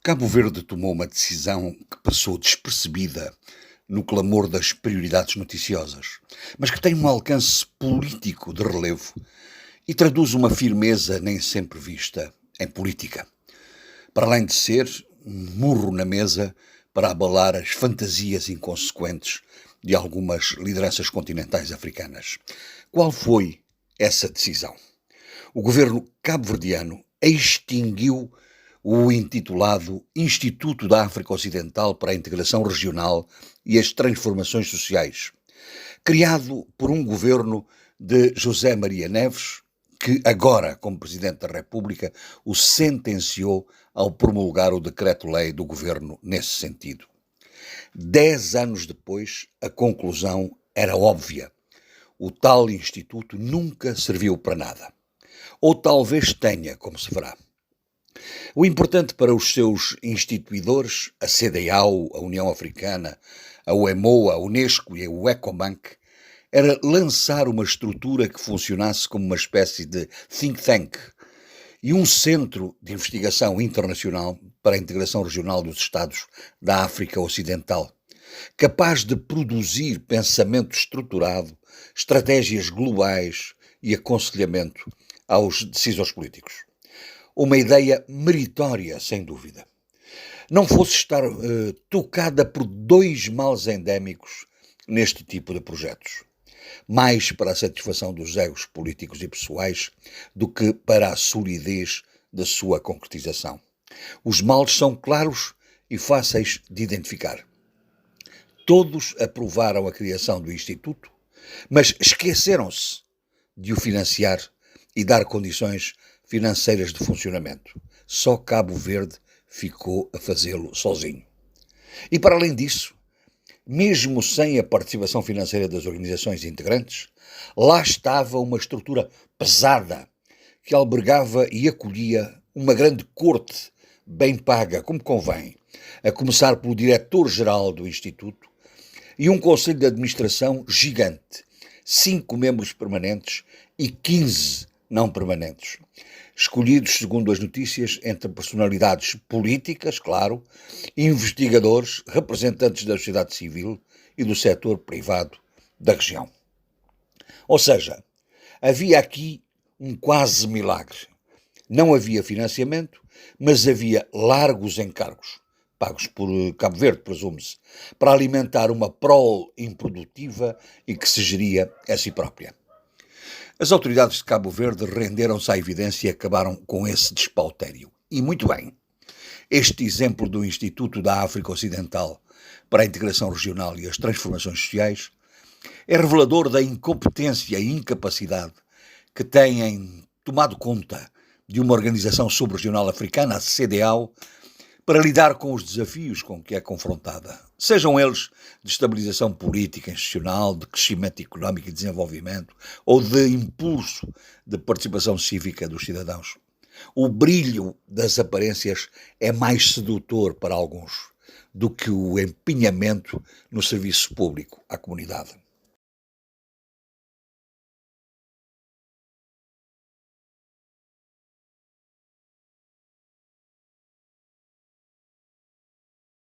Cabo Verde tomou uma decisão que passou despercebida no clamor das prioridades noticiosas, mas que tem um alcance político de relevo e traduz uma firmeza nem sempre vista em política. Para além de ser um murro na mesa para abalar as fantasias inconsequentes de algumas lideranças continentais africanas. Qual foi essa decisão? O governo cabo-verdiano extinguiu o intitulado Instituto da África Ocidental para a Integração Regional e as Transformações Sociais, criado por um governo de José Maria Neves, que agora, como Presidente da República, o sentenciou ao promulgar o decreto-lei do governo nesse sentido. 10 anos depois, a conclusão era óbvia. O tal instituto nunca serviu para nada. Ou talvez tenha, como se verá. O importante para os seus instituidores, a CEDEAO, a União Africana, a UEMOA, a Unesco e o Ecobank, era lançar uma estrutura que funcionasse como uma espécie de think tank e um centro de investigação internacional para a integração regional dos Estados da África Ocidental, capaz de produzir pensamento estruturado, estratégias globais e aconselhamento aos decisores políticos. Uma ideia meritória, sem dúvida. Não fosse estar tocada por dois males endémicos neste tipo de projetos. Mais para a satisfação dos egos políticos e pessoais do que para a solidez da sua concretização. Os males são claros e fáceis de identificar. Todos aprovaram a criação do Instituto, mas esqueceram-se de o financiar e dar condições financeiras de funcionamento. Só Cabo Verde ficou a fazê-lo sozinho. E para além disso, mesmo sem a participação financeira das organizações integrantes, lá estava uma estrutura pesada que albergava e acolhia uma grande corte bem paga, como convém, a começar pelo diretor-geral do Instituto e um conselho de administração gigante, 5 membros permanentes e 15 não permanentes, escolhidos, segundo as notícias, entre personalidades políticas, claro, investigadores, representantes da sociedade civil e do setor privado da região. Ou seja, havia aqui um quase milagre. Não havia financiamento, mas havia largos encargos, pagos por Cabo Verde, presume-se, para alimentar uma prole improdutiva e que se geria a si própria. As autoridades de Cabo Verde renderam-se à evidência e acabaram com esse despautério. E muito bem. Este exemplo do Instituto da África Ocidental para a Integração Regional e as Transformações Sociais é revelador da incompetência e incapacidade que têm tomado conta de uma organização subregional africana, a CEDEAO, para lidar com os desafios com que é confrontada, sejam eles de estabilização política institucional, de crescimento económico e desenvolvimento, ou de impulso de participação cívica dos cidadãos. O brilho das aparências é mais sedutor para alguns do que o empenhamento no serviço público à comunidade.